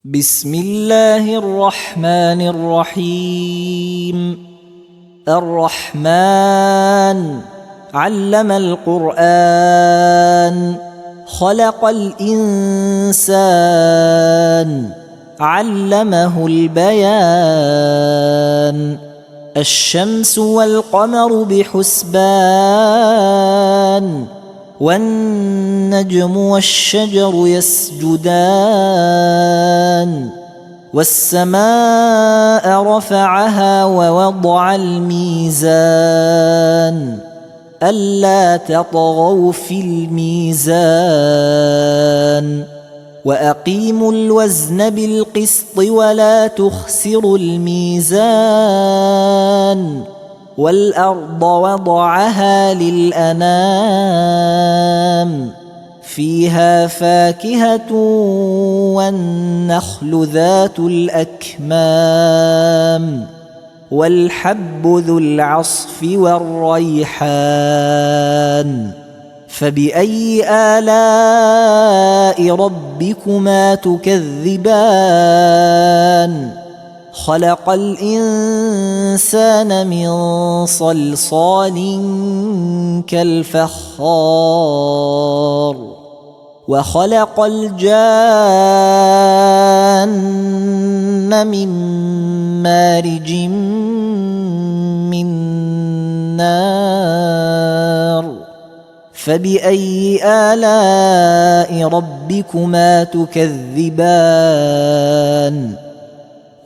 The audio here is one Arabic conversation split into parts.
بسم الله الرحمن الرحيم. الرحمن علم القرآن، خلق الإنسان، علمه البيان. الشمس والقمر بحسبان، والنجم والشجر يسجدان. والسماء رفعها ووضع الميزان، ألا تطغوا في الميزان. وأقيموا الوزن بالقسط ولا تخسروا الميزان. والأرض وضعها للأنام، فيها فاكهة والنخل ذات الأكمام، والحب ذو العصف والريحان. فبأي آلاء ربكما تكذبان؟ خلق الإنسان من صلصال كالفخار، وخلق الجان من مارج من نار. فبأي آلاء ربكما تكذبان؟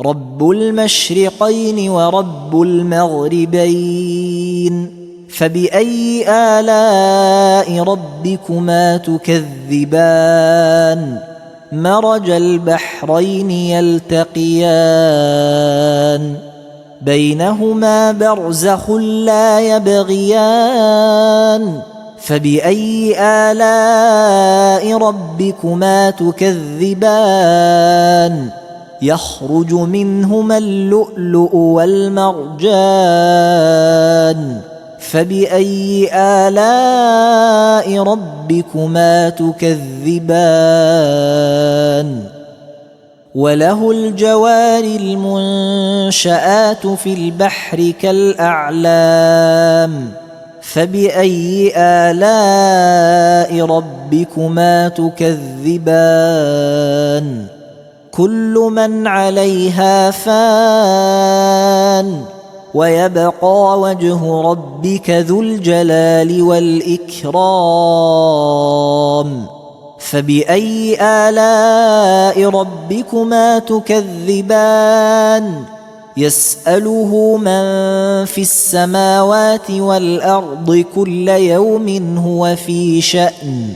رب المشرقين ورب المغربين، فبأي آلاء ربكما تكذبان؟ مرج البحرين يلتقيان، بينهما برزخ لا يبغيان. فبأي آلاء ربكما تكذبان؟ يخرج منهما اللؤلؤ والمرجان. فبأي آلاء ربكما تكذبان؟ وله الجوار المنشآت في البحر كالأعلام. فبأي آلاء ربكما تكذبان؟ كل من عليها فان، ويبقى وجه ربك ذو الجلال والإكرام. فبأي آلاء ربكما تكذبان؟ يسأله من في السماوات والأرض كل يوم هو في شأن.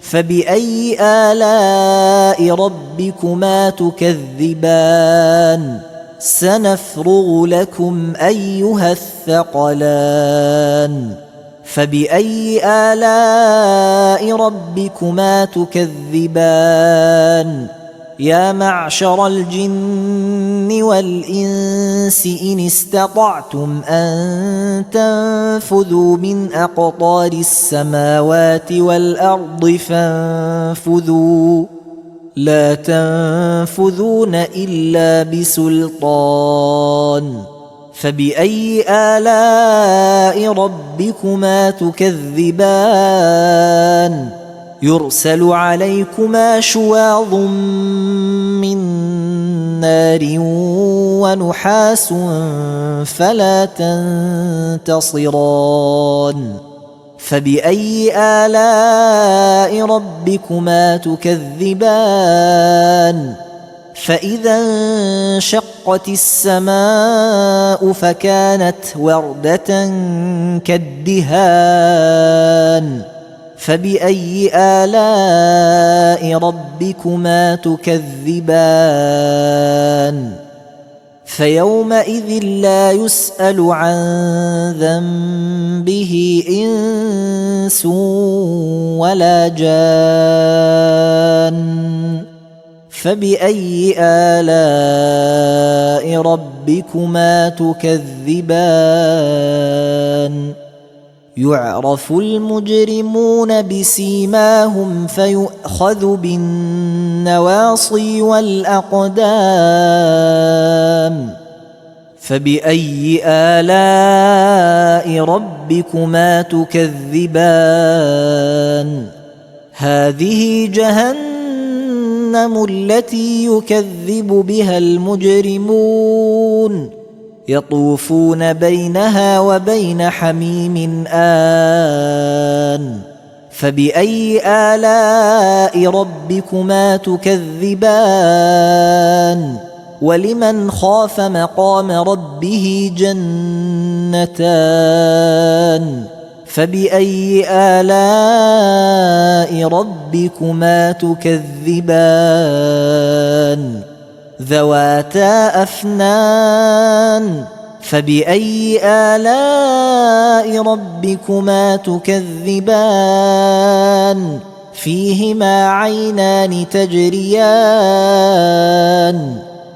فبأي آلاء ربكما تكذبان؟ سنفرغ لكم أيها الثقلان. فبأي آلاء ربكما تكذبان؟ يا معشر الجن والإنس إن استطعتم أن تنفذوا من أقطار السماوات والأرض فانفذوا، لا تنفذون إلا بسلطان. فبأي آلاء ربكما تكذبان؟ يرسل عليكما شواظ من نار ونحاس فلا تنتصران. فبأي آلاء ربكما تكذبان؟ فإذا انشقت السماء فكانت وردة كالدهان. فبأي آلاء ربكما تكذبان؟ فيومئذ لا يسأل عن ذنبه إنس ولا جان. فبأي آلاء ربكما تكذبان؟ يعرف المجرمون بسيماهم فيؤخذ بالنواصي والأقدام فبأي آلاء ربكما تكذبان هذه جهنم التي يكذب بها المجرمون يطوفون بينها وبين حميم آن فبأي آلاء ربكما تكذبان ولمن خاف مقام ربه جنتان فبأي آلاء ربكما تكذبان ذواتا أفنان فبأي آلاء ربكما تكذبان فيهما عينان تجريان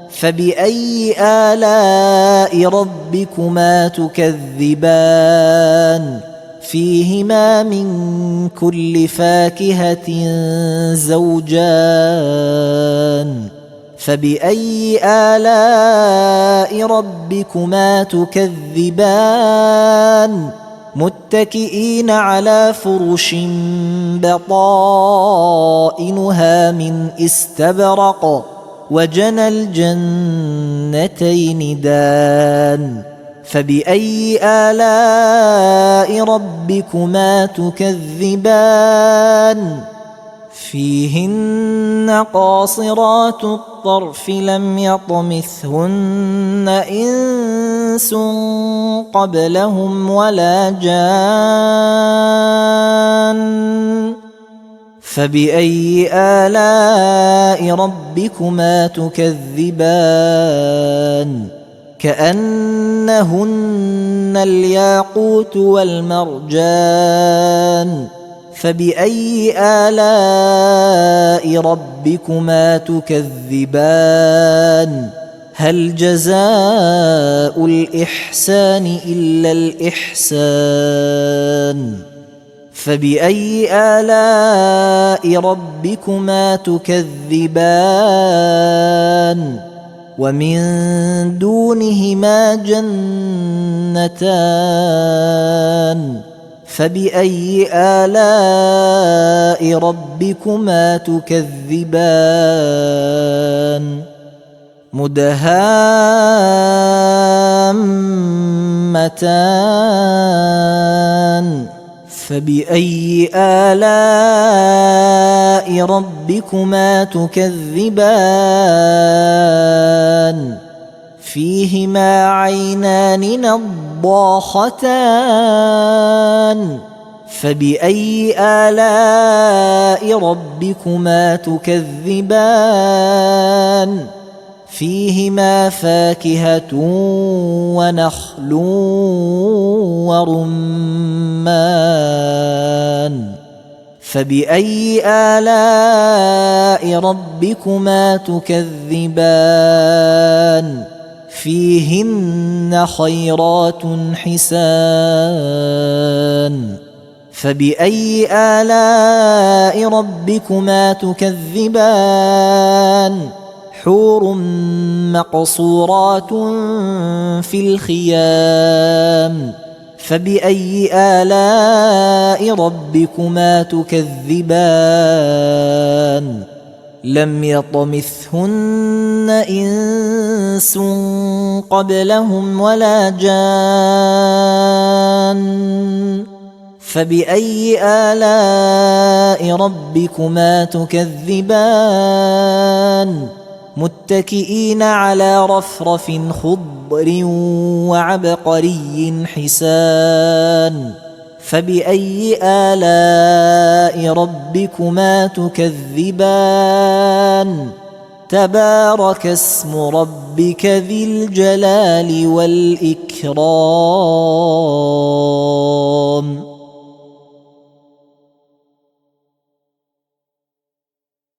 فبأي آلاء ربكما تكذبان فيهما من كل فاكهة زوجان فبأي آلاء ربكما تكذبان متكئين على فرش بطائنها من استبرق وجنى الجنتين دان فبأي آلاء ربكما تكذبان فيهن قاصرات الطرف لم يطمثهن إنس قبلهم ولا جان فبأي آلاء ربكما تكذبان كأنهن الياقوت والمرجان فبأي آلاء ربكما تكذبان هل جزاء الإحسان إلا الإحسان فبأي آلاء ربكما تكذبان ومن دونهما جنتان فبأي آلاء ربكما تكذبان مدهامتان فبأي آلاء ربكما تكذبان فيهما عينان نضاختان فبأي آلاء ربكما تكذبان فيهما فاكهة ونخل ورمان فبأي آلاء ربكما تكذبان فيهن خيرات حسان فبأي آلاء ربكما تكذبان حور مقصورات في الخيام فبأي آلاء ربكما تكذبان لم يطمثهن إنس قبلهم ولا جان فبأي آلاء ربكما تكذبان متكئين على رفرف خضر وعبقري حسان فبأي آلاء ربكما تكذبان تبارك اسم ربك ذي الجلال والإكرام